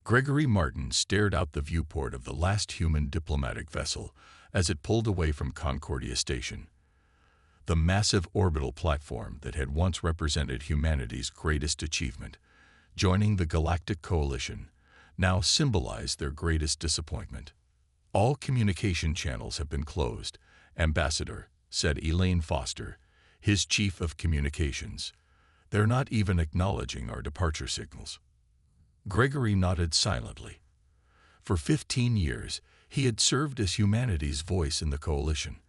Gregory Martin stared out the viewport of the last human diplomatic vessel as it pulled away from Concordia Station. The massive orbital platform that had once represented humanity's greatest achievement, joining the Galactic Coalition, now symbolized their greatest disappointment. "All communication channels have been closed, Ambassador," said Elaine Foster, his chief of communications. "They're not even acknowledging our departure signals." Gregory nodded silently. For 15 years, he had served as humanity's voice in the coalition.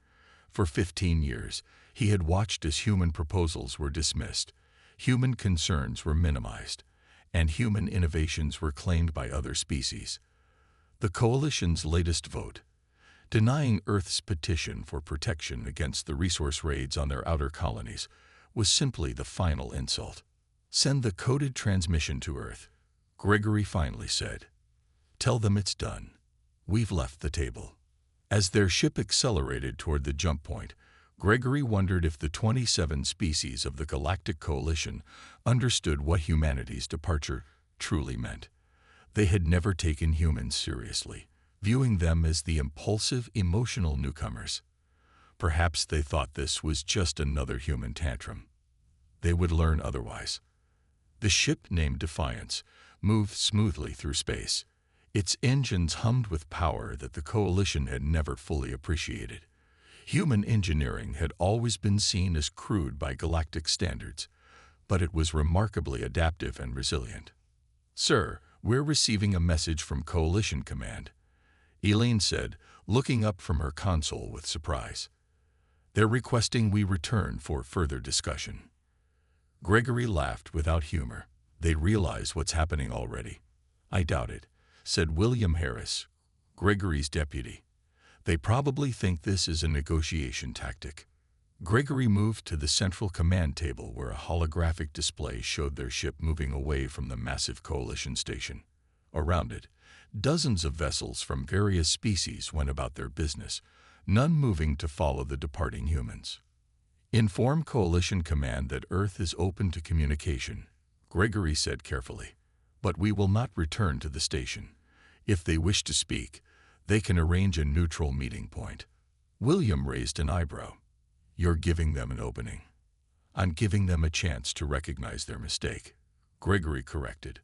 For 15 years, he had watched as human proposals were dismissed, human concerns were minimized, and human innovations were claimed by other species. The coalition's latest vote, denying Earth's petition for protection against the resource raids on their outer colonies, was simply the final insult. "Send the coded transmission to Earth," Gregory finally said. "Tell them it's done. We've left the table." As their ship accelerated toward the jump point, Gregory wondered if the 27 species of the Galactic Coalition understood what humanity's departure truly meant. They had never taken humans seriously, viewing them as the impulsive, emotional newcomers. Perhaps they thought this was just another human tantrum. They would learn otherwise. The ship, named Defiance, moved smoothly through space. Its engines hummed with power that the Coalition had never fully appreciated. Human engineering had always been seen as crude by galactic standards, but it was remarkably adaptive and resilient. "Sir, we're receiving a message from Coalition Command," Elaine said, looking up from her console with surprise. "They're requesting we return for further discussion." Gregory laughed without humor. "They realize what's happening already." "I doubt it," said William Harris, Gregory's deputy. "They probably think this is a negotiation tactic." Gregory moved to the central command table where a holographic display showed their ship moving away from the massive coalition station. Around it, dozens of vessels from various species went about their business, none moving to follow the departing humans. "Inform Coalition Command that Earth is open to communication," Gregory said carefully, "but we will not return to the station. If they wish to speak, they can arrange a neutral meeting point." William raised an eyebrow. "You're giving them an opening." "I'm giving them a chance to recognize their mistake," Gregory corrected.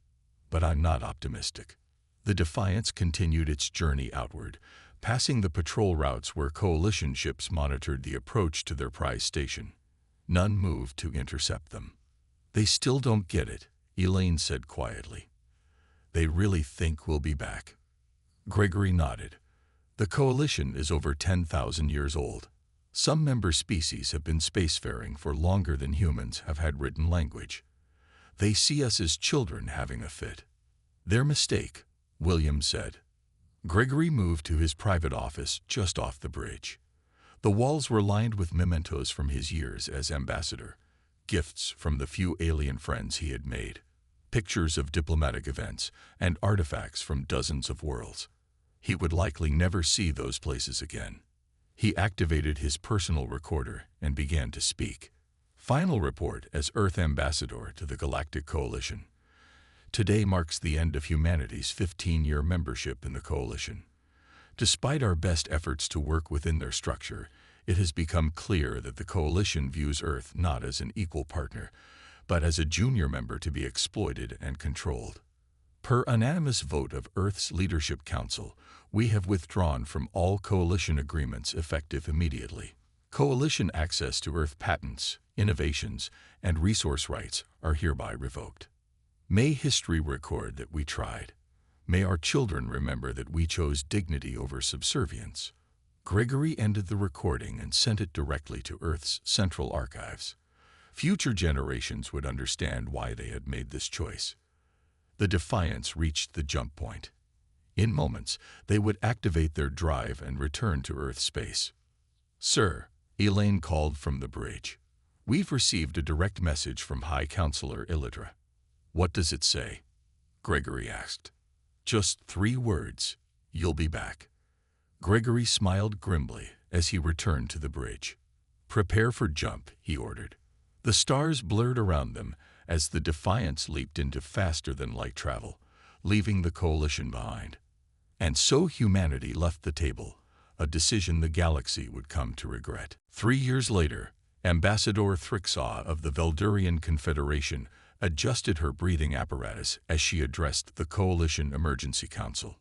"But I'm not optimistic." The Defiance continued its journey outward, passing the patrol routes where coalition ships monitored the approach to their prize station. None moved to intercept them. "They still don't get it," Elaine said quietly. "They really think we'll be back." Gregory nodded. "The coalition is over 10,000 years old. Some member species have been spacefaring for longer than humans have had written language. They see us as children having a fit." "Their mistake," William said. Gregory moved to his private office just off the bridge. The walls were lined with mementos from his years as ambassador, gifts from the few alien friends he had made, pictures of diplomatic events, and artifacts from dozens of worlds. He would likely never see those places again. He activated his personal recorder and began to speak. "Final report as Earth Ambassador to the Galactic Coalition. Today marks the end of humanity's 15-year membership in the Coalition. Despite our best efforts to work within their structure, it has become clear that the Coalition views Earth not as an equal partner, but as a junior member to be exploited and controlled. Per unanimous vote of Earth's Leadership Council, we have withdrawn from all Coalition agreements effective immediately. Coalition access to Earth patents, innovations, and resource rights are hereby revoked. May history record that we tried. May our children remember that we chose dignity over subservience." Gregory ended the recording and sent it directly to Earth's central archives. Future generations would understand why they had made this choice. The Defiance reached the jump point. In moments, they would activate their drive and return to Earth space. "Sir," Elaine called from the bridge, "we've received a direct message from High Counselor Illidra." "What does it say?" Gregory asked. "Just 3 words. You'll be back." Gregory smiled grimly as he returned to the bridge. "Prepare for jump," he ordered. The stars blurred around them as the Defiance leaped into faster-than-light travel, leaving the coalition behind. And so humanity left the table, a decision the galaxy would come to regret. 3 years later, Ambassador Thrixaw of the Veldurian Confederation adjusted her breathing apparatus as she addressed the Coalition Emergency Council.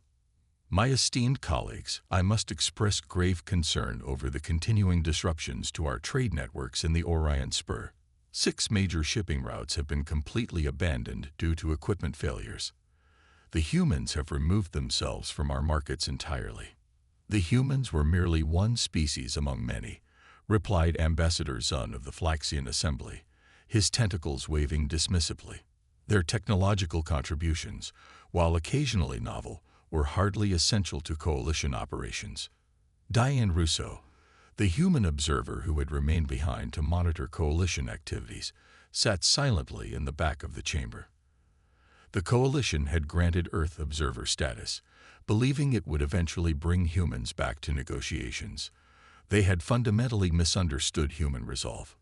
My esteemed colleagues, I must express grave concern over the continuing disruptions to our trade networks in the Orion Spur. 6 major shipping routes have been completely abandoned due to equipment failures. The humans have removed themselves from our markets entirely. The humans were merely one species among many, replied Ambassador Zun of the Flaxian Assembly, his tentacles waving dismissively. Their technological contributions, while occasionally novel, were hardly essential to coalition operations. Diane Rousseau, the human observer who had remained behind to monitor coalition activities, sat silently in the back of the chamber. The coalition had granted Earth observer status, believing it would eventually bring humans back to negotiations. They had fundamentally misunderstood human resolve.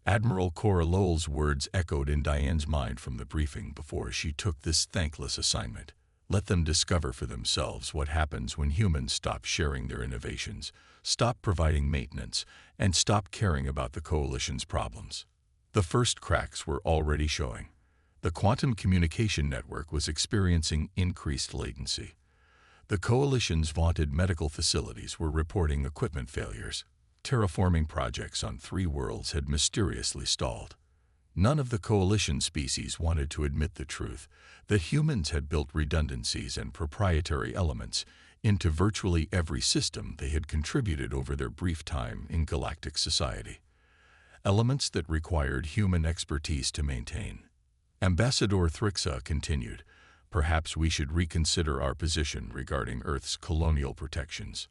Admiral Cora Lowell's words echoed in Diane's mind from the briefing before she took this thankless assignment. Let them discover for themselves what happens when humans stop sharing their innovations, stop providing maintenance, and stop caring about the coalition's problems. The first cracks were already showing. The quantum communication network was experiencing increased latency. The coalition's vaunted medical facilities were reporting equipment failures. Terraforming projects on 3 worlds had mysteriously stalled. None of the coalition species wanted to admit the truth that humans had built redundancies and proprietary elements into virtually every system they had contributed over their brief time in galactic society. Elements that required human expertise to maintain. Ambassador Thrixaw continued, perhaps we should reconsider our position regarding Earth's colonial protections.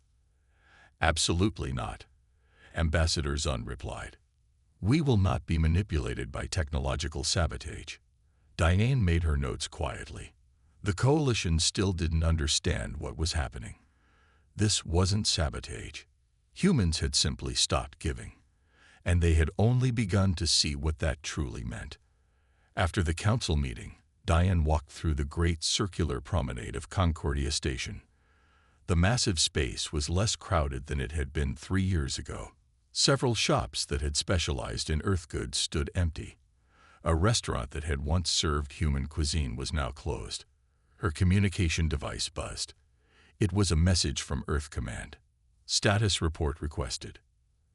Absolutely not, Ambassador Zun replied. We will not be manipulated by technological sabotage. Diane made her notes quietly. The coalition still didn't understand what was happening. This wasn't sabotage. Humans had simply stopped giving, and they had only begun to see what that truly meant. After the council meeting, Diane walked through the great circular promenade of Concordia Station. The massive space was less crowded than it had been 3 years ago. Several shops that had specialized in earth goods stood empty. A restaurant that had once served human cuisine was now closed. Her communication device buzzed. It was a message from Earth Command. Status report requested.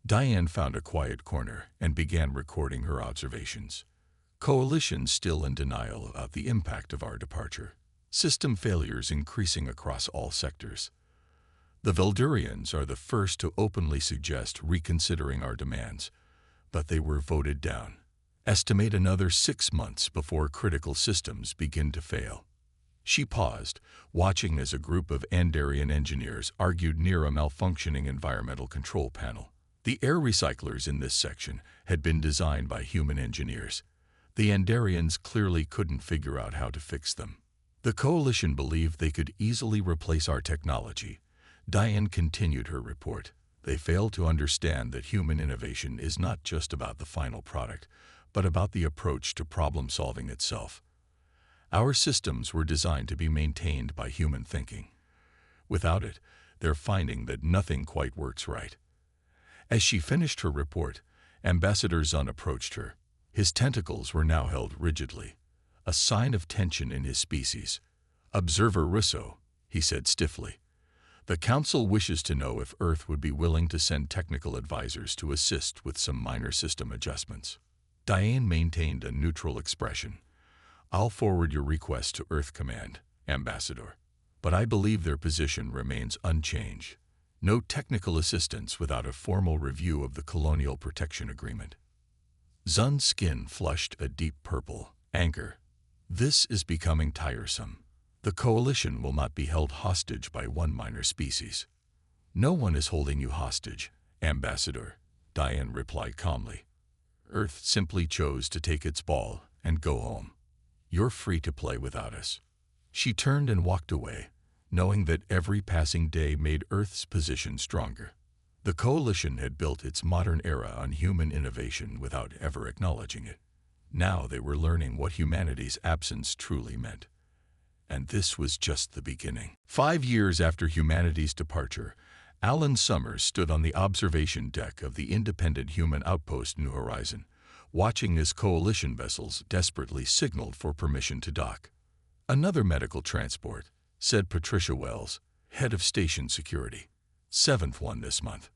Diane found a quiet corner and began recording her observations. Coalition still in denial about the impact of our departure. System failures increasing across all sectors. The Veldurians are the first to openly suggest reconsidering our demands, but they were voted down. Estimate another 6 months before critical systems begin to fail. She paused, watching as a group of Andarian engineers argued near a malfunctioning environmental control panel. The air recyclers in this section had been designed by human engineers. The Andarians clearly couldn't figure out how to fix them. The coalition believed they could easily replace our technology. Diane continued her report. They failed to understand that human innovation is not just about the final product, but about the approach to problem-solving itself. Our systems were designed to be maintained by human thinking. Without it, they're finding that nothing quite works right. As she finished her report, Ambassador Zun approached her. His tentacles were now held rigidly, a sign of tension in his species. Observer Rousseau, he said stiffly. The Council wishes to know if Earth would be willing to send technical advisors to assist with some minor system adjustments. Diane maintained a neutral expression. I'll forward your request to Earth Command, Ambassador, but I believe their position remains unchanged. No technical assistance without a formal review of the Colonial Protection Agreement. Zun's skin flushed a deep purple. Anger. This is becoming tiresome. The coalition will not be held hostage by one minor species. No one is holding you hostage, Ambassador, Diane replied calmly. Earth simply chose to take its ball and go home. You're free to play without us. She turned and walked away, knowing that every passing day made Earth's position stronger. The coalition had built its modern era on human innovation without ever acknowledging it. Now they were learning what humanity's absence truly meant. And this was just the beginning. 5 years after humanity's departure, Alan Summers stood on the observation deck of the independent human outpost New Horizon, watching as coalition vessels desperately signaled for permission to dock. "Another medical transport," said Patricia Wells, head of station security. "Seventh one this month."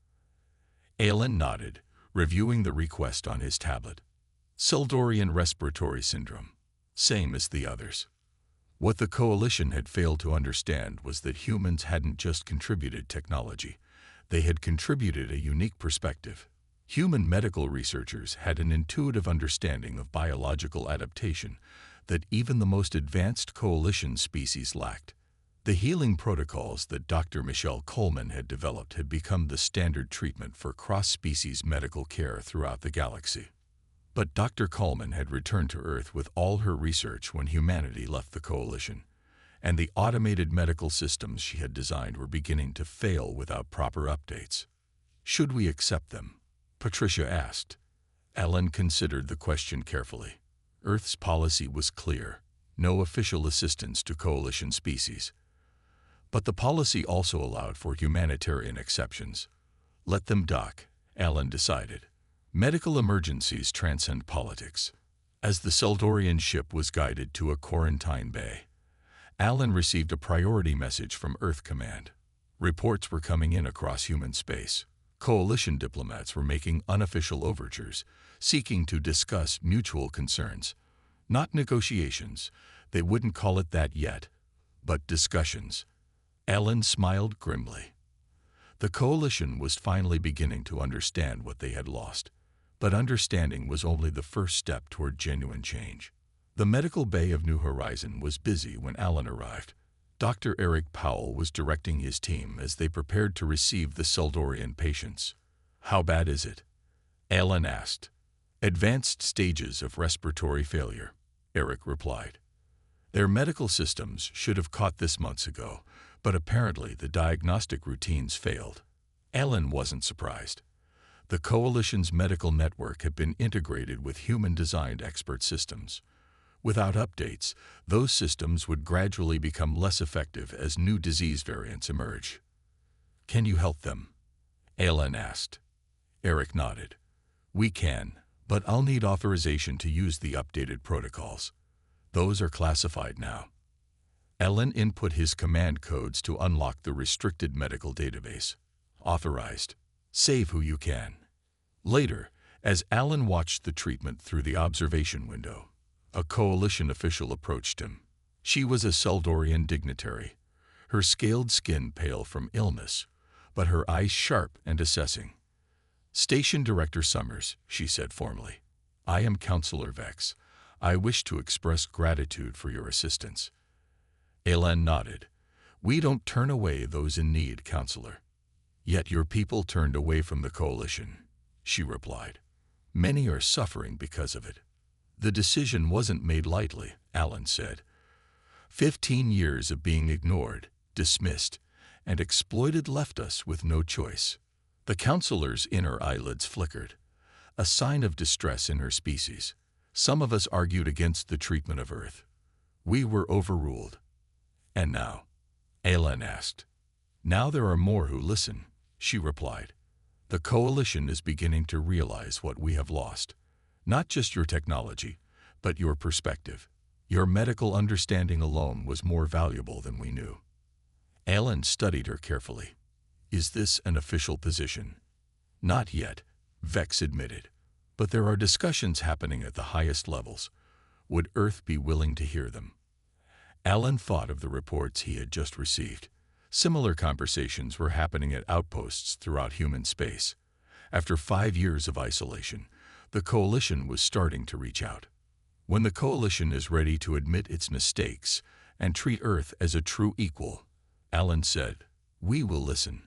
Alan nodded, reviewing the request on his tablet. "Seldorian respiratory syndrome. Same as the others." What the coalition had failed to understand was that humans hadn't just contributed technology. They had contributed a unique perspective. Human medical researchers had an intuitive understanding of biological adaptation that even the most advanced coalition species lacked. The healing protocols that Dr. Michelle Coleman had developed had become the standard treatment for cross-species medical care throughout the galaxy. But Dr. Coleman had returned to Earth with all her research when humanity left the coalition, and the automated medical systems she had designed were beginning to fail without proper updates. "Should we accept them?" Patricia asked. Alan considered the question carefully. Earth's policy was clear: no official assistance to coalition species. But the policy also allowed for humanitarian exceptions. Let them dock, Alan decided. Medical emergencies transcend politics. As the Seldorian ship was guided to a quarantine bay, Alan received a priority message from Earth Command. Reports were coming in across human space. Coalition diplomats were making unofficial overtures, seeking to discuss mutual concerns. Not negotiations, they wouldn't call it that yet, but discussions. Alan smiled grimly. The coalition was finally beginning to understand what they had lost. But understanding was only the first step toward genuine change. The medical bay of New Horizon was busy when Alan arrived. Dr. Eric Powell was directing his team as they prepared to receive the Seldorian patients. "How bad is it?" Alan asked. "Advanced stages of respiratory failure," Eric replied. Their medical systems should have caught this months ago, but apparently the diagnostic routines failed. Alan wasn't surprised. The coalition's medical network had been integrated with human-designed expert systems. Without updates, those systems would gradually become less effective as new disease variants emerge. "Can you help them?" Alan asked. Eric nodded. "We can, but I'll need authorization to use the updated protocols. Those are classified now." Alan input his command codes to unlock the restricted medical database. "Authorized. Save who you can." Later, as Alan watched the treatment through the observation window, a coalition official approached him. She was a Seldorian dignitary, her scaled skin pale from illness, but her eyes sharp and assessing. "Station Director Summers," she said formally. "I am Counselor Vex. I wish to express gratitude for your assistance." Alan nodded. "We don't turn away those in need, Counselor." "Yet your people turned away from the coalition," she replied. "Many are suffering because of it." "The decision wasn't made lightly," Alan said. 15 years of being ignored, dismissed, and exploited left us with no choice." The counselor's inner eyelids flickered, a sign of distress in her species. "Some of us argued against the treatment of Earth. We were overruled." "And now?" Alan asked. "Now there are more who listen," she replied. "The coalition is beginning to realize what we have lost. Not just your technology, but your perspective. Your medical understanding alone was more valuable than we knew." Alan studied her carefully. "Is this an official position?" "Not yet," Vex admitted. "But there are discussions happening at the highest levels. Would Earth be willing to hear them?" Alan thought of the reports he had just received. Similar conversations were happening at outposts throughout human space. After 5 years of isolation, the coalition was starting to reach out. When the coalition is ready to admit its mistakes and treat Earth as a true equal, Alan said, "We will listen."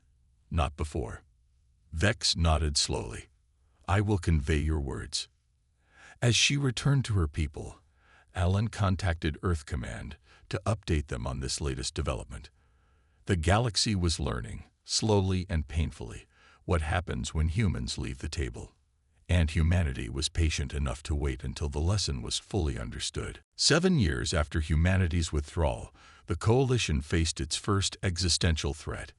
"Not before." Vex nodded slowly. "I will convey your words." As she returned to her people, Alan contacted Earth Command to update them on this latest development. The galaxy was learning, slowly and painfully, what happens when humans leave the table. and humanity was patient enough to wait until the lesson was fully understood. 7 years after humanity's withdrawal, the Coalition faced its first existential threat.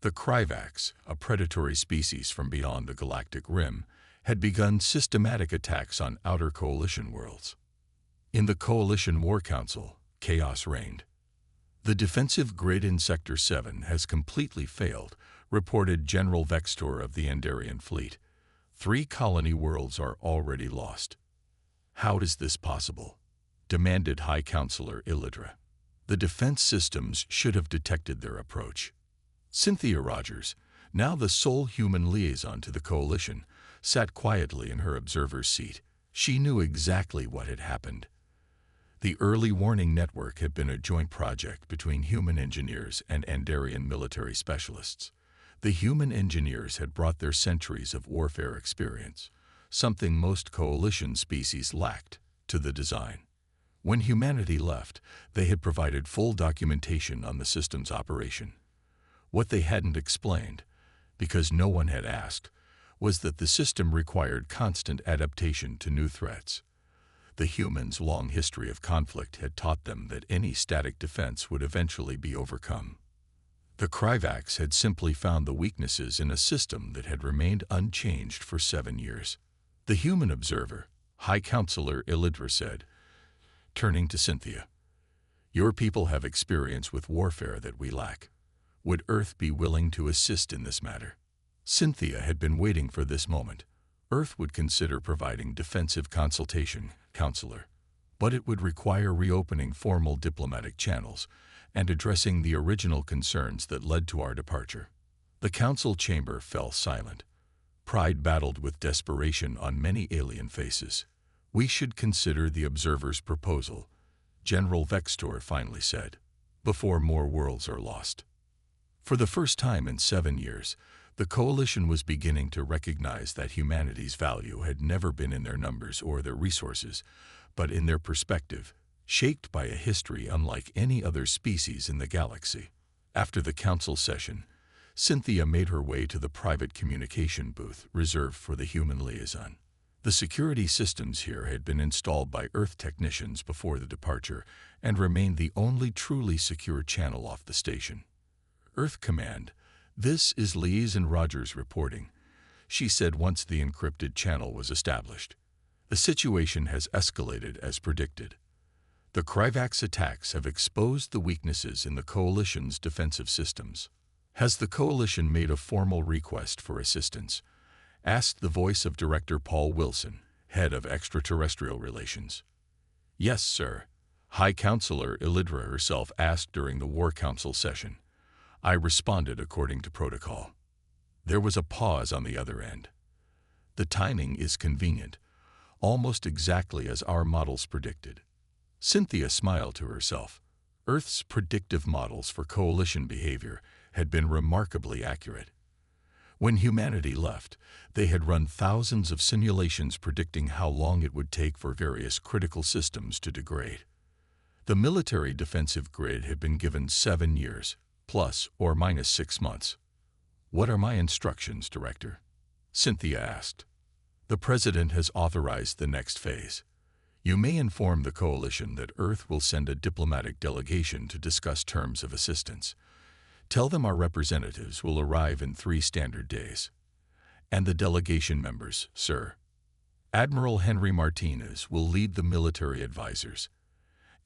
The Kryvax, a predatory species from beyond the galactic rim, had begun systematic attacks on outer Coalition worlds. In the Coalition War Council, chaos reigned. "The defensive grid in Sector 7 has completely failed," reported General Vextor of the Andarian fleet. 3 colony worlds are already lost. "How is this possible?" demanded High Counselor Illidra. "The defense systems should have detected their approach." Cynthia Rogers, now the sole human liaison to the Coalition, sat quietly in her observer's seat. She knew exactly what had happened. The Early Warning Network had been a joint project between human engineers and Andarian military specialists. The human engineers had brought their centuries of warfare experience, something most Coalition species lacked, to the design. When humanity left, they had provided full documentation on the system's operation. What they hadn't explained, because no one had asked, was that the system required constant adaptation to new threats. The humans' long history of conflict had taught them that any static defense would eventually be overcome. The Kryvax had simply found the weaknesses in a system that had remained unchanged for 7 years. The human observer, High Counselor Illidra, said, turning to Cynthia, "Your people have experience with warfare that we lack. Would Earth be willing to assist in this matter?" Cynthia had been waiting for this moment. Earth would consider providing defensive consultation, Counselor, but it would require reopening formal diplomatic channels and addressing the original concerns that led to our departure. The council chamber fell silent. Pride battled with desperation on many alien faces. "We should consider the observer's proposal," General Vextor finally said, "before more worlds are lost." For the first time in 7 years, the Coalition was beginning to recognize that humanity's value had never been in their numbers or their resources, but in their perspective, shaped by a history unlike any other species in the galaxy. After the council session, Cynthia made her way to the private communication booth reserved for the human liaison. The security systems here had been installed by Earth technicians before the departure and remained the only truly secure channel off the station. "Earth Command, this is Liaison Rogers reporting," she said once the encrypted channel was established. "The situation has escalated as predicted. The Kryvax attacks have exposed the weaknesses in the Coalition's defensive systems." "Has the Coalition made a formal request for assistance?" asked the voice of Director Paul Wilson, head of extraterrestrial relations. "Yes, sir," High Counselor Illidra herself asked during the War Council session. "I responded according to protocol." There was a pause on the other end. "The timing is convenient, almost exactly as our models predicted." Cynthia smiled to herself. Earth's predictive models for Coalition behavior had been remarkably accurate. When humanity left, they had run thousands of simulations predicting how long it would take for various critical systems to degrade. The military defensive grid had been given 7 years, plus or minus 6 months. "What are my instructions, Director?" Cynthia asked. "The President has authorized the next phase. You may inform the Coalition that Earth will send a diplomatic delegation to discuss terms of assistance. Tell them our representatives will arrive in 3 standard days." "And the delegation members, sir?" "Admiral Henry Martinez will lead the military advisors,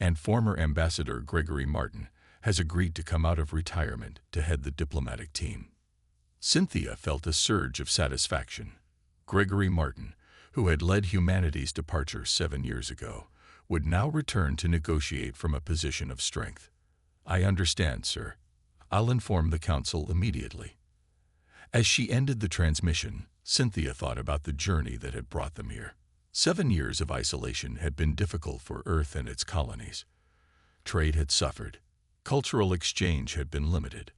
and former Ambassador Gregory Martin has agreed to come out of retirement to head the diplomatic team." Cynthia felt a surge of satisfaction. Gregory Martin, who had led humanity's departure 7 years ago, would now return to negotiate from a position of strength. "I understand, sir. I'll inform the Council immediately." As she ended the transmission, Cynthia thought about the journey that had brought them here. 7 years of isolation had been difficult for Earth and its colonies. Trade had suffered. Cultural exchange had been limited.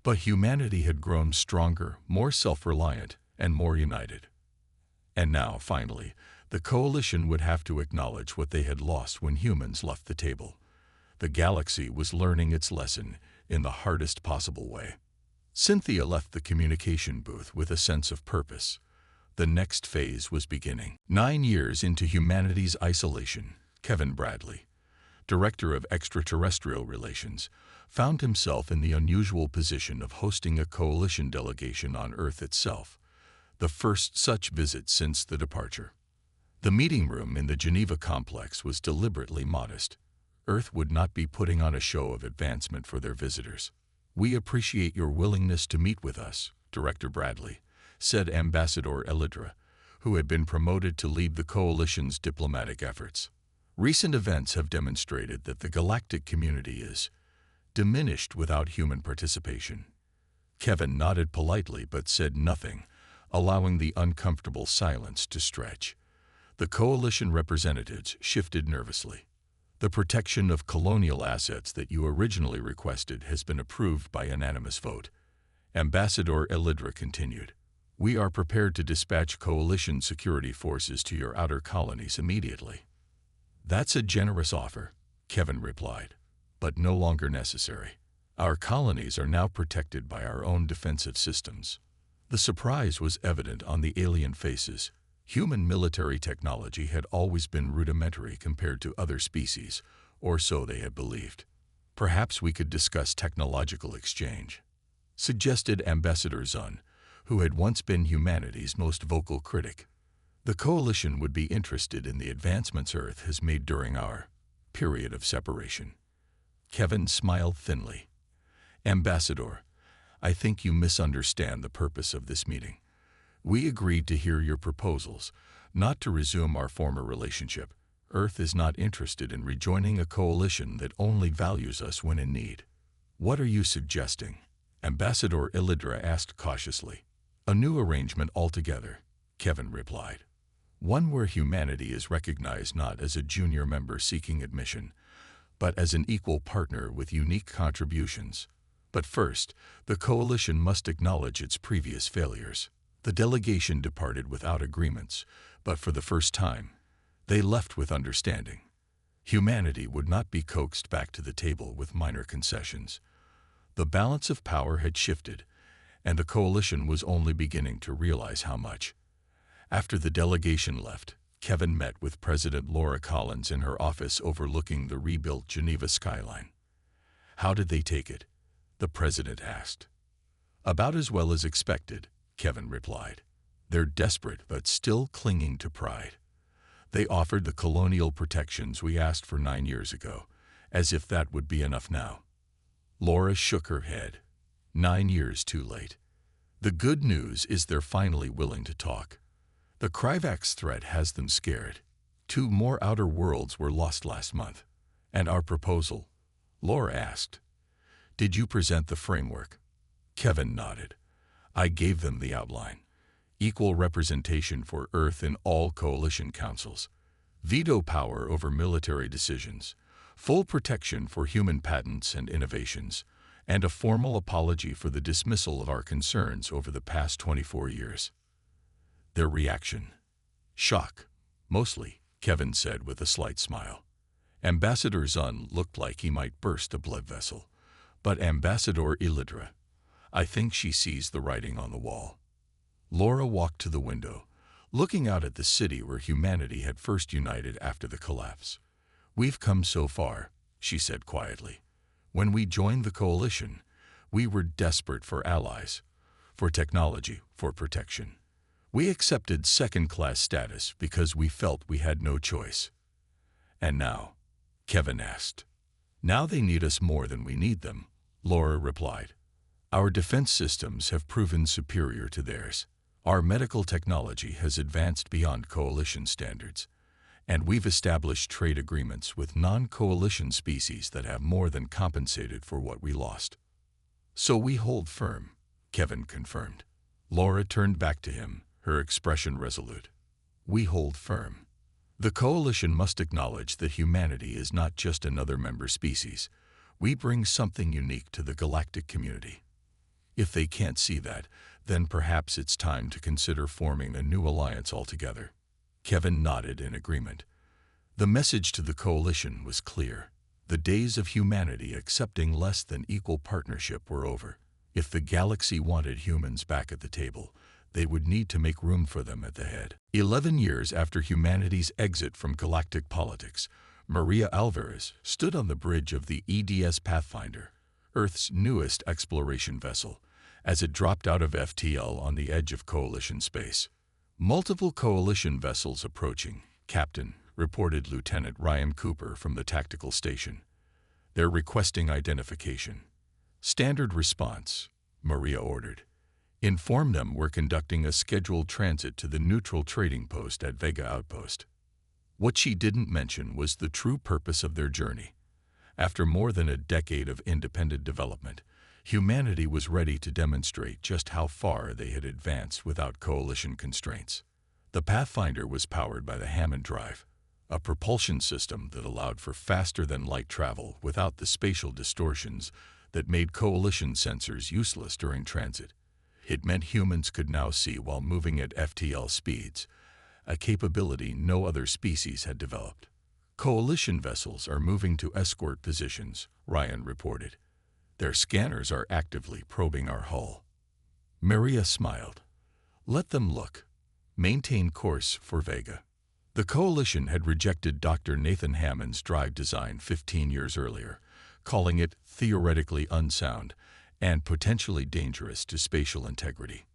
But humanity had grown stronger, more self-reliant, and more united. And now, finally, the Coalition would have to acknowledge what they had lost when humans left the table. The galaxy was learning its lesson in the hardest possible way. Cynthia left the communication booth with a sense of purpose. The next phase was beginning. 9 years into humanity's isolation, Kevin Bradley, Director of Extraterrestrial Relations, found himself in the unusual position of hosting a coalition delegation on Earth itself, the first such visit since the departure. The meeting room in the Geneva complex was deliberately modest. Earth would not be putting on a show of advancement for their visitors. "We appreciate your willingness to meet with us," Director Bradley said. Ambassador Elidra, who had been promoted to lead the coalition's diplomatic efforts. "Recent events have demonstrated that the galactic community is diminished without human participation." Kevin nodded politely but said nothing, allowing the uncomfortable silence to stretch. The coalition representatives shifted nervously. "The protection of colonial assets that you originally requested has been approved by unanimous vote," Ambassador Elidra continued. "We are prepared to dispatch coalition security forces to your outer colonies immediately." "That's a generous offer," Kevin replied, "but no longer necessary. Our colonies are now protected by our own defensive systems." The surprise was evident on the alien faces. Human military technology had always been rudimentary compared to other species, or so they had believed. "Perhaps we could discuss technological exchange," suggested Ambassador Zun, who had once been humanity's most vocal critic. "The coalition would be interested in the advancements Earth has made during our period of separation." Kevin smiled thinly. "Ambassador, I think you misunderstand the purpose of this meeting. We agreed to hear your proposals, not to resume our former relationship. Earth is not interested in rejoining a coalition that only values us when in need." "What are you suggesting?" Ambassador Elidra asked cautiously. "A new arrangement altogether," Kevin replied. "One where humanity is recognized not as a junior member seeking admission, but as an equal partner with unique contributions. But first, the coalition must acknowledge its previous failures." The delegation departed without agreements, but for the first time, they left with understanding. Humanity would not be coaxed back to the table with minor concessions. The balance of power had shifted, and the coalition was only beginning to realize how much. After the delegation left, Kevin met with President Laura Collins in her office overlooking the rebuilt Geneva skyline. "How did they take it?" the president asked. "About as well as expected," Kevin replied. "They're desperate but still clinging to pride. They offered the colonial protections we asked for 9 years ago, as if that would be enough now." Laura shook her head. 9 years too late. "The good news is they're finally willing to talk. The Kryvax threat has them scared. 2 more outer worlds were lost last month." "And our proposal?" Laura asked. "Did you present the framework?" Kevin nodded. "I gave them the outline. Equal representation for Earth in all coalition councils. Veto power over military decisions. Full protection for human patents and innovations. And a formal apology for the dismissal of our concerns over the past 24 years. Their reaction? "Shock, mostly," Kevin said with a slight smile. Ambassador Zun looked like he might burst a blood vessel. But Ambassador Elidra, "I think she sees the writing on the wall." Laura walked to the window, looking out at the city where humanity had first united after the collapse. "We've come so far," she said quietly. "When we joined the coalition, we were desperate for allies, for technology, for protection. We accepted second-class status because we felt we had no choice." "And now?" Kevin asked. "Now they need us more than we need them," Laura replied. "Our defense systems have proven superior to theirs. Our medical technology has advanced beyond coalition standards, and we've established trade agreements with non-coalition species that have more than compensated for what we lost." "So we hold firm," Kevin confirmed. Laura turned back to him, her expression resolute. "We hold firm. The coalition must acknowledge that humanity is not just another member species. We bring something unique to the galactic community. If they can't see that, then perhaps it's time to consider forming a new alliance altogether." Kevin nodded in agreement. The message to the coalition was clear. The days of humanity accepting less than equal partnership were over. If the galaxy wanted humans back at the table, they would need to make room for them at the head. 11 years after humanity's exit from galactic politics, Maria Alvarez stood on the bridge of the EDS Pathfinder, Earth's newest exploration vessel, as it dropped out of FTL on the edge of Coalition space. "Multiple Coalition vessels approaching, Captain," reported Lieutenant Ryan Cooper from the tactical station. "They're requesting identification." "Standard response," Maria ordered. "Inform them we're conducting a scheduled transit to the neutral trading post at Vega Outpost." What she didn't mention was the true purpose of their journey. After more than a decade of independent development, humanity was ready to demonstrate just how far they had advanced without Coalition constraints. The Pathfinder was powered by the Hammond drive, a propulsion system that allowed for faster-than-light travel without the spatial distortions that made Coalition sensors useless during transit. It meant humans could now see while moving at FTL speeds, a capability no other species had developed. "Coalition vessels are moving to escort positions," Ryan reported. "Their scanners are actively probing our hull." Maria smiled. "Let them look. Maintain course for Vega." The Coalition had rejected Dr. Nathan Hammond's drive design 15 years earlier, calling it theoretically unsound and potentially dangerous to spatial integrity.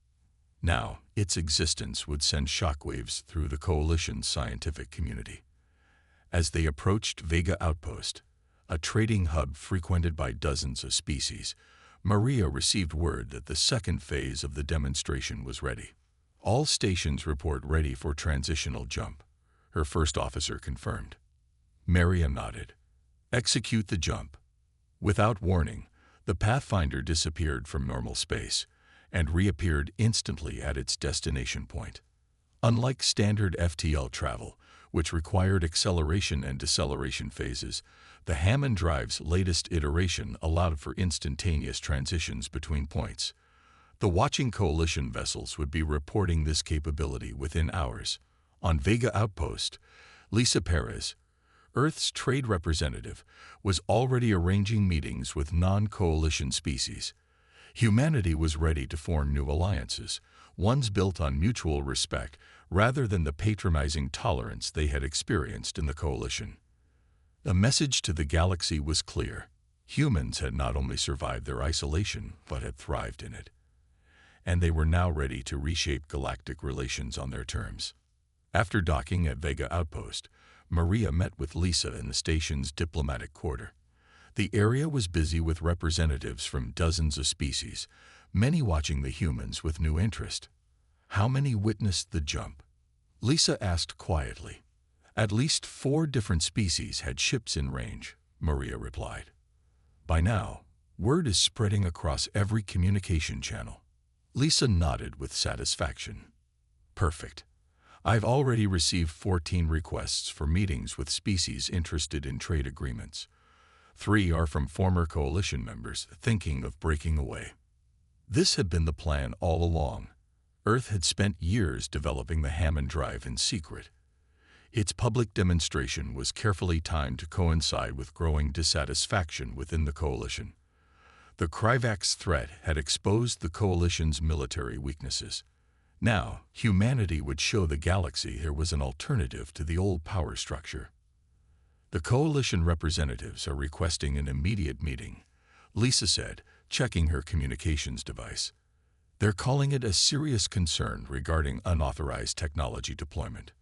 Now, its existence would send shockwaves through the Coalition's scientific community. As they approached Vega Outpost, a trading hub frequented by dozens of species, Maria received word that the second phase of the demonstration was ready. "All stations report ready for transitional jump," her first officer confirmed. Maria nodded. "Execute the jump." Without warning, the Pathfinder disappeared from normal space and reappeared instantly at its destination point. Unlike standard FTL travel, which required acceleration and deceleration phases, the Hammond drive's latest iteration allowed for instantaneous transitions between points. The watching Coalition vessels would be reporting this capability within hours. On Vega Outpost, Lisa Perez, Earth's trade representative, was already arranging meetings with non-Coalition species. Humanity was ready to form new alliances, ones built on mutual respect rather than the patronizing tolerance they had experienced in the Coalition. The message to the galaxy was clear. Humans had not only survived their isolation, but had thrived in it. And they were now ready to reshape galactic relations on their terms. After docking at Vega Outpost, Maria met with Lisa in the station's diplomatic quarter. The area was busy with representatives from dozens of species, many watching the humans with new interest. "How many witnessed the jump?" Lisa asked quietly. "At least 4 different species had ships in range," Maria replied. "By now, word is spreading across every communication channel." Lisa nodded with satisfaction. "Perfect. I've already received 14 requests for meetings with species interested in trade agreements. 3 are from former Coalition members thinking of breaking away." This had been the plan all along. Earth had spent years developing the Hammond drive in secret. Its public demonstration was carefully timed to coincide with growing dissatisfaction within the Coalition. The Kryvax threat had exposed the Coalition's military weaknesses. Now, humanity would show the galaxy there was an alternative to the old power structure. "The Coalition representatives are requesting an immediate meeting," Lisa said, checking her communications device. "They're calling it a serious concern regarding unauthorized technology deployment."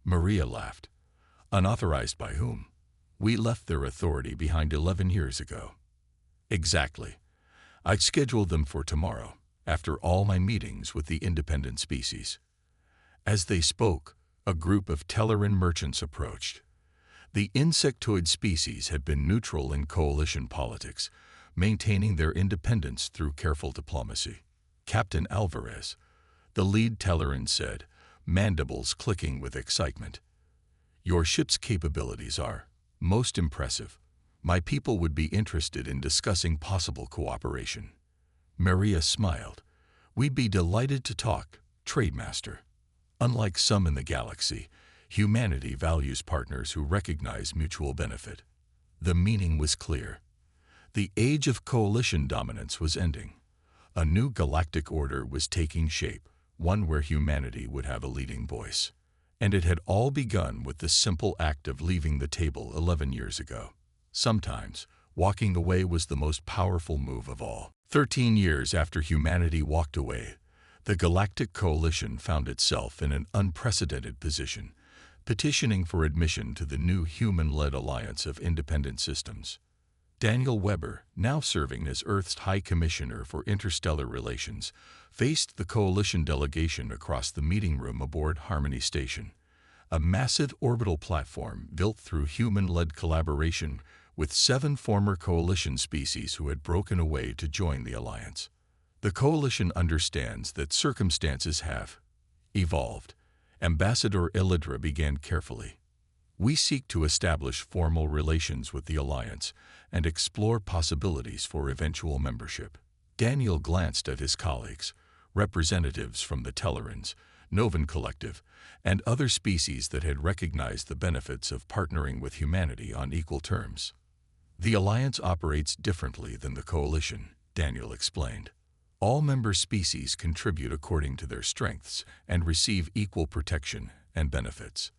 Maria laughed. "Unauthorized by whom? We left their authority behind 11 years ago." "Exactly. I'd scheduled them for tomorrow, after all my meetings with the independent species." As they spoke, a group of Telleran merchants approached. The insectoid species had been neutral in Coalition politics, maintaining their independence through careful diplomacy. "Captain Alvarez," the lead Telleran said, mandibles clicking with excitement. "Your ship's capabilities are most impressive. My people would be interested in discussing possible cooperation." Maria smiled. "We'd be delighted to talk, Trade Master." Unlike some in the galaxy, humanity values partners who recognize mutual benefit. The meaning was clear. The age of Coalition dominance was ending. A new galactic order was taking shape, one where humanity would have a leading voice. And it had all begun with the simple act of leaving the table 11 years ago. Sometimes, walking away was the most powerful move of all. 13 years after humanity walked away, the Galactic Coalition found itself in an unprecedented position, petitioning for admission to the new human-led alliance of independent systems. Daniel Weber, now serving as Earth's High Commissioner for Interstellar Relations, faced the Coalition delegation across the meeting room aboard Harmony Station, a massive orbital platform built through human-led collaboration with 7 former Coalition species who had broken away to join the alliance. The Coalition understands that circumstances have evolved. Ambassador Elidra began carefully. We seek to establish formal relations with the alliance and explore possibilities for eventual membership. Daniel glanced at his colleagues, representatives from the Tellarans, Novan Collective, and other species that had recognized the benefits of partnering with humanity on equal terms. The alliance operates differently than the Coalition, Daniel explained. All member species contribute according to their strengths and receive equal protection and benefits.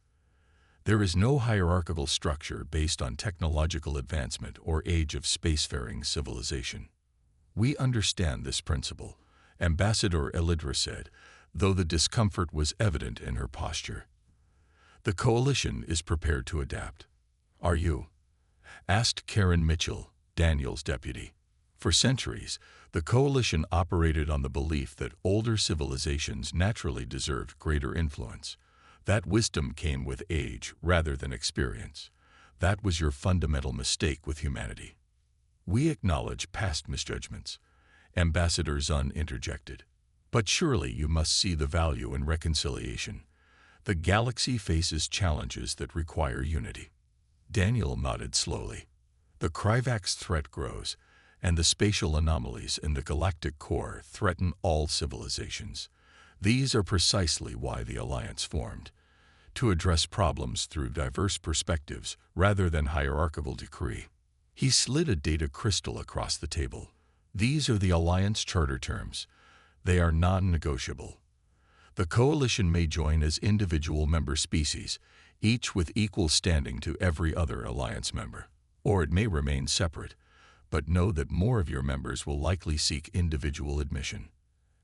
There is no hierarchical structure based on technological advancement or age of spacefaring civilization. We understand this principle, Ambassador Elidra said, though the discomfort was evident in her posture. The Coalition is prepared to adapt. Are you? Asked Karen Mitchell, Daniel's deputy. For centuries, the Coalition operated on the belief that older civilizations naturally deserved greater influence. That wisdom came with age rather than experience. That was your fundamental mistake with humanity. We acknowledge past misjudgments, Ambassador Zun interjected. But surely you must see the value in reconciliation. The galaxy faces challenges that require unity. Daniel nodded slowly. The Kryvax threat grows, and the spatial anomalies in the galactic core threaten all civilizations. These are precisely why the Alliance formed, to address problems through diverse perspectives rather than hierarchical decree. He slid a data crystal across the table. These are the Alliance Charter terms. They are non-negotiable. The Coalition may join as individual member species, each with equal standing to every other Alliance member. Or it may remain separate, but know that more of your members will likely seek individual admission.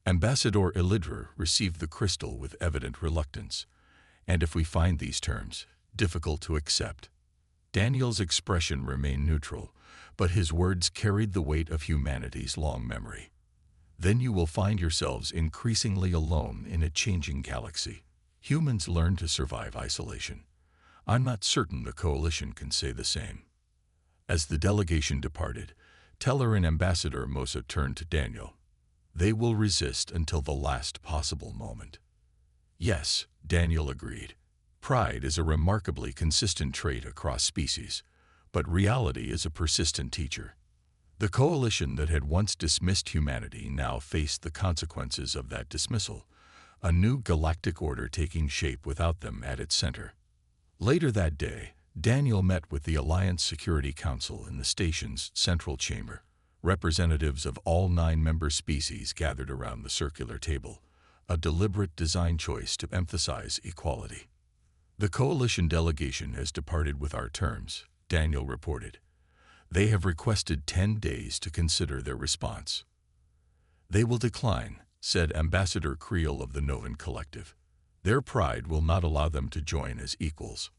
Ambassador Elidra received the crystal with evident reluctance. And if we find these terms difficult to accept? Daniel's expression remained neutral, but his words carried the weight of humanity's long memory. Then you will find yourselves increasingly alone in a changing galaxy. Humans learn to survive isolation. I'm not certain the Coalition can say the same. As the delegation departed, Teller and Ambassador Mosa turned to Daniel. They will resist until the last possible moment. Yes, Daniel agreed. Pride is a remarkably consistent trait across species, but reality is a persistent teacher. The Coalition that had once dismissed humanity now faced the consequences of that dismissal, a new galactic order taking shape without them at its center. Later that day, Daniel met with the Alliance Security Council in the station's central chamber. Representatives of all 9 member species gathered around the circular table, a deliberate design choice to emphasize equality. The Coalition delegation has departed with our terms, Daniel reported. They have requested 10 days to consider their response. They will decline, said Ambassador Creel of the Novan Collective. Their pride will not allow them to join as equals.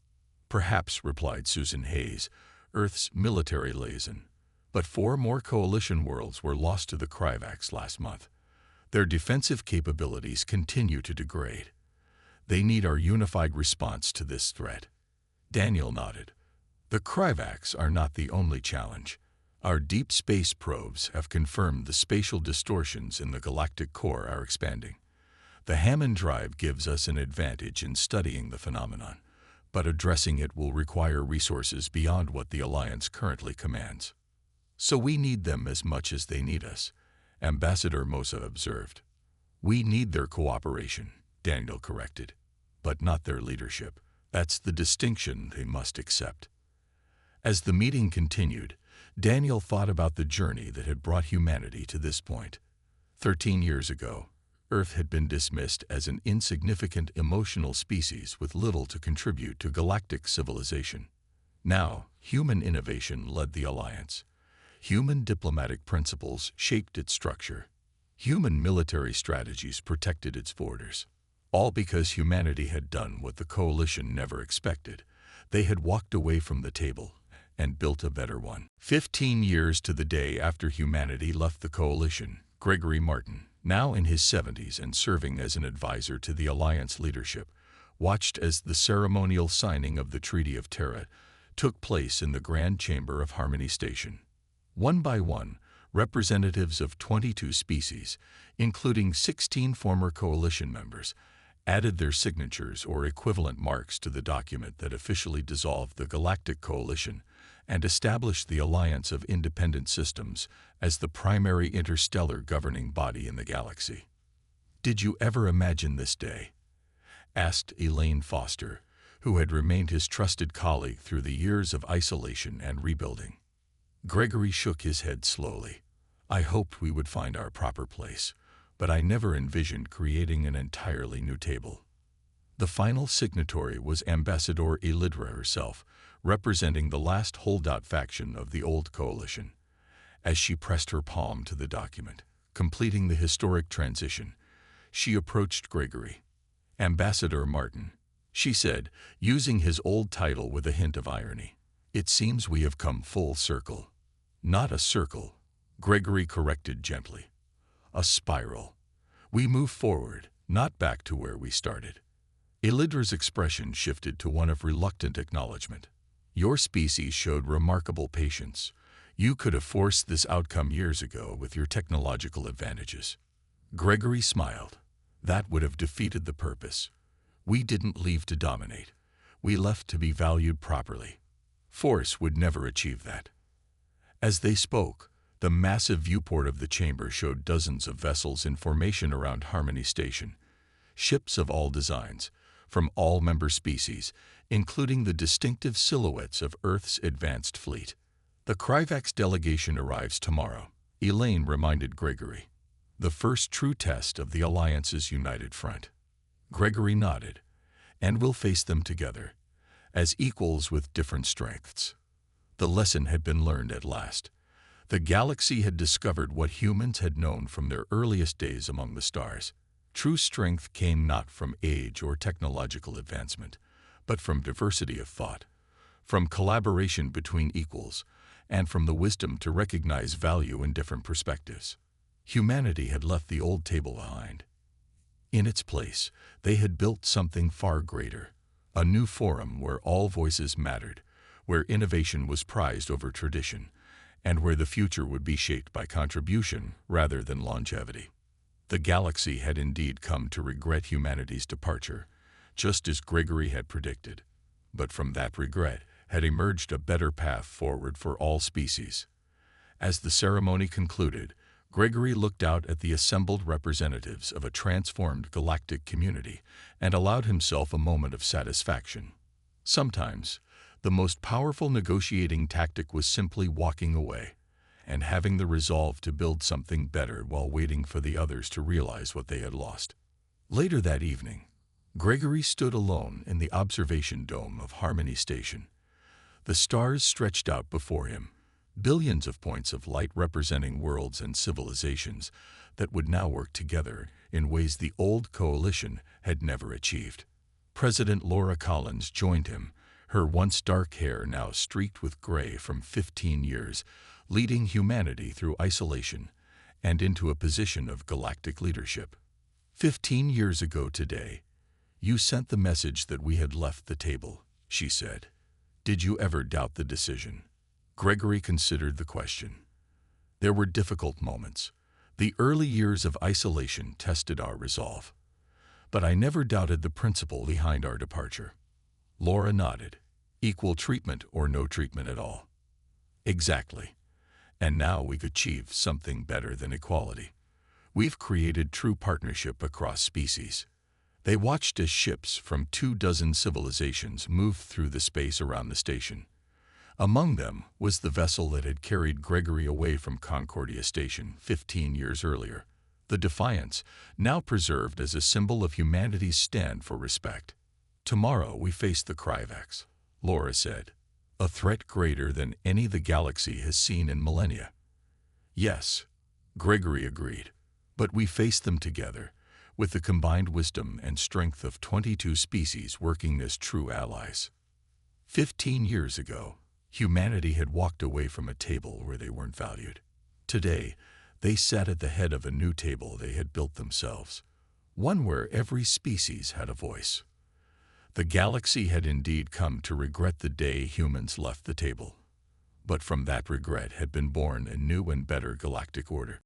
Perhaps, replied Susan Hayes, Earth's military liaison. But 4 more Coalition worlds were lost to the Kryvax last month. Their defensive capabilities continue to degrade. They need our unified response to this threat. Daniel nodded. The Kryvax are not the only challenge. Our deep space probes have confirmed the spatial distortions in the galactic core are expanding. The Hammond drive gives us an advantage in studying the phenomenon, but addressing it will require resources beyond what the Alliance currently commands. So we need them as much as they need us, Ambassador Mosa observed. We need their cooperation, Daniel corrected, but not their leadership. That's the distinction they must accept. As the meeting continued, Daniel thought about the journey that had brought humanity to this point. 13 years ago, Earth had been dismissed as an insignificant emotional species with little to contribute to galactic civilization. Now, human innovation led the alliance. Human diplomatic principles shaped its structure. Human military strategies protected its borders. All because humanity had done what the coalition never expected. They had walked away from the table and built a better one. 15 years to the day after humanity left the coalition, Gregory Martin, now in his 70s and serving as an advisor to the Alliance leadership, watched as the ceremonial signing of the Treaty of Terra took place in the Grand Chamber of Harmony Station. One by one, representatives of 22 species, including 16 former coalition members, added their signatures or equivalent marks to the document that officially dissolved the Galactic Coalition and established the Alliance of Independent Systems as the primary interstellar governing body in the galaxy. "Did you ever imagine this day?" asked Elaine Foster, who had remained his trusted colleague through the years of isolation and rebuilding. Gregory shook his head slowly. "I hoped we would find our proper place, but I never envisioned creating an entirely new table." The final signatory was Ambassador Elidra herself, representing the last holdout faction of the old coalition. As she pressed her palm to the document, completing the historic transition, she approached Gregory. "Ambassador Martin," she said, using his old title with a hint of irony, "it seems we have come full circle." "Not a circle," Gregory corrected gently. "A spiral. We move forward, not back to where we started." Elidra's expression shifted to one of reluctant acknowledgement. "Your species showed remarkable patience. You could have forced this outcome years ago with your technological advantages." Gregory smiled. "That would have defeated the purpose. We didn't leave to dominate. We left to be valued properly. Force would never achieve that." As they spoke, the massive viewport of the chamber showed dozens of vessels in formation around Harmony Station. Ships of all designs, from all member species, including the distinctive silhouettes of Earth's advanced fleet. "The Kryvax delegation arrives tomorrow," Elaine reminded Gregory. "The first true test of the Alliance's united front." Gregory nodded. "And we'll face them together, as equals with different strengths." The lesson had been learned at last. The galaxy had discovered what humans had known from their earliest days among the stars. True strength came not from age or technological advancement, but from diversity of thought, from collaboration between equals, and from the wisdom to recognize value in different perspectives. Humanity had left the old table behind. In its place, they had built something far greater, a new forum where all voices mattered, where innovation was prized over tradition, and where the future would be shaped by contribution rather than longevity. The galaxy had indeed come to regret humanity's departure, just as Gregory had predicted. But from that regret had emerged a better path forward for all species. As the ceremony concluded, Gregory looked out at the assembled representatives of a transformed galactic community and allowed himself a moment of satisfaction. Sometimes, the most powerful negotiating tactic was simply walking away and having the resolve to build something better while waiting for the others to realize what they had lost. Later that evening, Gregory stood alone in the observation dome of Harmony Station. The stars stretched out before him, billions of points of light representing worlds and civilizations that would now work together in ways the old coalition had never achieved. President Laura Collins joined him, her once dark hair now streaked with gray from 15 years, leading humanity through isolation and into a position of galactic leadership. 15 years ago today, you sent the message that we had left the table, she said. Did you ever doubt the decision? Gregory considered the question. There were difficult moments. The early years of isolation tested our resolve. But I never doubted the principle behind our departure. Laura nodded. Equal treatment or no treatment at all. Exactly. And now we've achieved something better than equality. We've created true partnership across species. They watched as ships from 24 civilizations moved through the space around the station. Among them was the vessel that had carried Gregory away from Concordia Station 15 years earlier. The defiance, now preserved as a symbol of humanity's stand for respect. Tomorrow we face the Kryvax, Laura said, a threat greater than any the galaxy has seen in millennia. Yes, Gregory agreed, but we face them together, with the combined wisdom and strength of 22 species working as true allies. 15 years ago, humanity had walked away from a table where they weren't valued. Today, they sat at the head of a new table they had built themselves, one where every species had a voice. The galaxy had indeed come to regret the day humans left the table. But from that regret had been born a new and better galactic order.